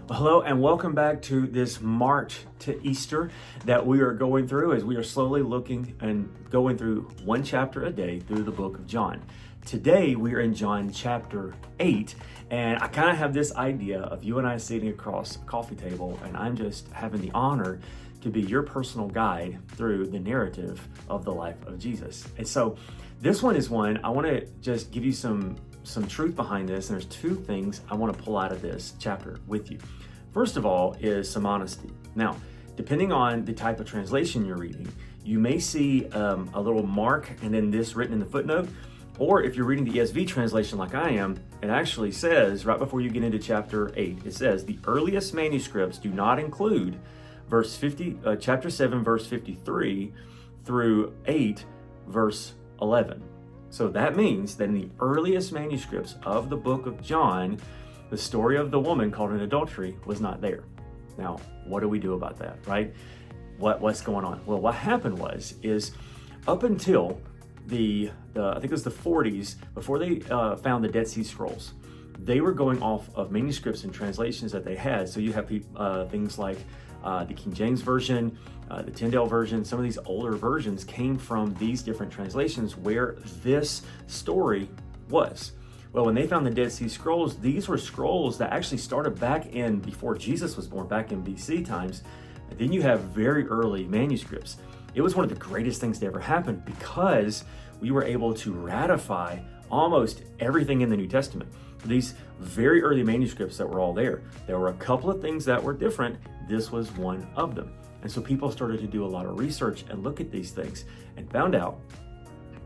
Well, hello and welcome back to this March to Easter that we are going through as we are slowly looking and going through one chapter a day through the book of John. Today we are in John chapter 8, and I kind of have this idea of you and I sitting across a coffee table, and I'm just having the honor to be your personal guide through the narrative of the life of Jesus. And so this one is one I want to just give you some truth behind this, and there's two things I want to pull out of this chapter with you. First of all is some honesty. Now, depending on the type of translation you're reading, you may see a little mark and then this written in the footnote, or if you're reading the ESV translation like I am, it actually says right before you get into chapter 8, it says the earliest manuscripts do not include chapter 7 verse 53 through 8 verse 11. So that means that in the earliest manuscripts of the book of John, the story of the woman caught in adultery was not there. Now, what do we do about that, right? What's going on? Well, what happened is up until I think it was the 40s, before they found the Dead Sea Scrolls, they were going off of manuscripts and translations that they had. So you have things like the King James Version, the Tyndale Version. Some of these older versions came from these different translations where this story was. Well, when they found the Dead Sea Scrolls, these were scrolls that actually started back in before Jesus was born, back in BC times. And then you have very early manuscripts. It was one of the greatest things that ever happened because we were able to ratify almost everything in the New Testament. These very early manuscripts that were all there. There were a couple of things that were different. This was one of them. And so people started to do a lot of research and look at these things and found out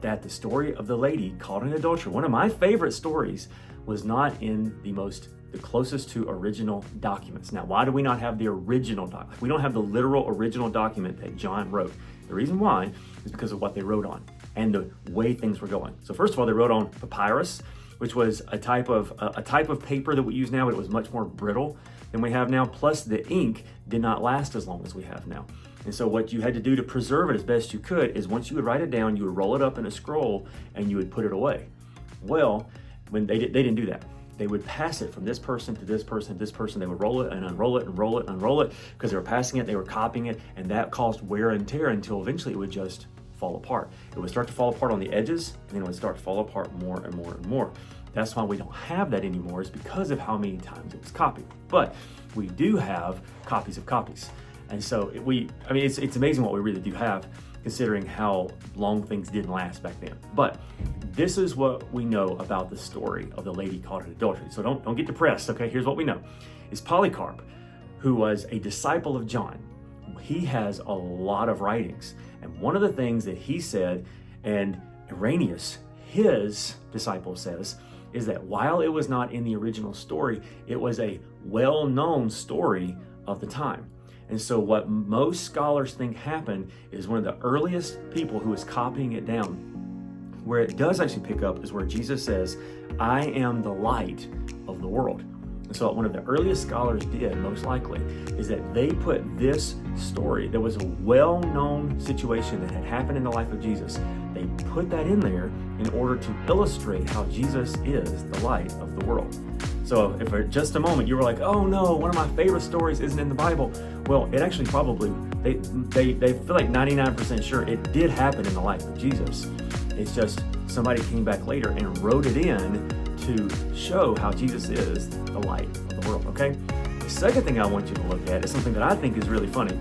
that the story of the lady caught in adultery, one of my favorite stories, was not in the closest to original documents. Now, why do we not have the original document? We don't have the literal original document that John wrote. The reason why is because of what they wrote on and the way things were going. So first of all, they wrote on papyrus, which was a type of paper that we use now, but it was much more brittle than we have now. Plus the ink did not last as long as we have now. And so what you had to do to preserve it as best you could is once you would write it down, you would roll it up in a scroll and you would put it away. Well, when they didn't do that. They would pass it from this person to this person to this person. They would roll it and unroll it and roll it and unroll it because they were passing it, they were copying it, and that caused wear and tear until eventually it would just fall apart. It would start to fall apart on the edges, and then it would start to fall apart more and more and more. That's why we don't have that anymore, is because of how many times it was copied. But we do have copies of copies. And so it's amazing what we really do have, considering how long things didn't last back then. But this is what we know about the story of the lady caught in adultery. So don't get depressed, okay? Here's what we know. Is Polycarp, who was a disciple of John, he has a lot of writings. And one of the things that he said, and Irenaeus, his disciple, says, is that while it was not in the original story, it was a well-known story of the time. And so what most scholars think happened is one of the earliest people who was copying it down. Where it does actually pick up is where Jesus says, I am the light of the world. And so what one of the earliest scholars did, most likely, is that they put this story, that was a well-known situation that had happened in the life of Jesus, they put that in there in order to illustrate how Jesus is the light of the world. So if for just a moment you were like, oh no, one of my favorite stories isn't in the Bible, well, it actually probably, they feel like 99% sure it did happen in the life of Jesus. It's just somebody came back later and wrote it in to show how Jesus is the light of the world, okay? The second thing I want you to look at is something that I think is really funny,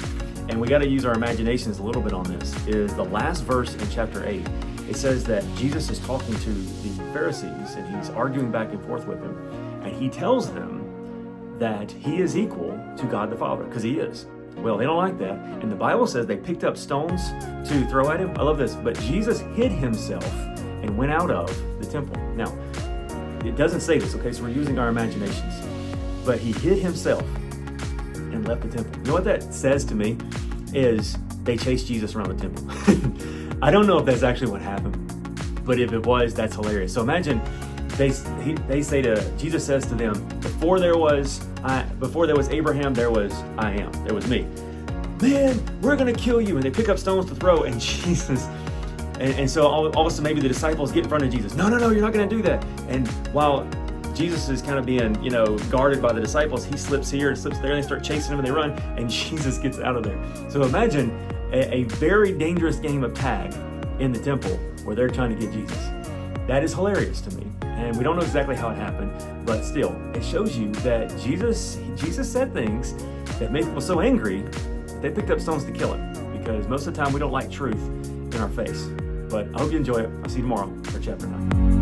and we got to use our imaginations a little bit on this, is the last verse in chapter 8. It says that Jesus is talking to the Pharisees, and he's arguing back and forth with them, and he tells them that he is equal to God the Father, because he is. Well, they don't like that, and the Bible says they picked up stones to throw at him. I love this, but Jesus hid himself and went out of the temple. Now, it doesn't say this, okay, so we're using our imaginations, but he hid himself and left the temple. You know what that says to me is they chased Jesus around the temple. I don't know if that's actually what happened, but if it was, that's hilarious. So imagine Jesus says to them, before there was Abraham, there was I am, there was me. Man, we're gonna kill you. And they pick up stones to throw, and Jesus, and so all of a sudden maybe the disciples get in front of Jesus. No, you're not gonna do that. And while Jesus is kind of being, guarded by the disciples, he slips here and slips there, and they start chasing him and they run, and Jesus gets out of there. So imagine a very dangerous game of tag in the temple where they're trying to get Jesus. That is hilarious to me. And we don't know exactly how it happened, but still, it shows you that Jesus said things that made people so angry that they picked up stones to kill him. Because most of the time we don't like truth in our face. But I hope you enjoy it. I'll see you tomorrow for chapter 9.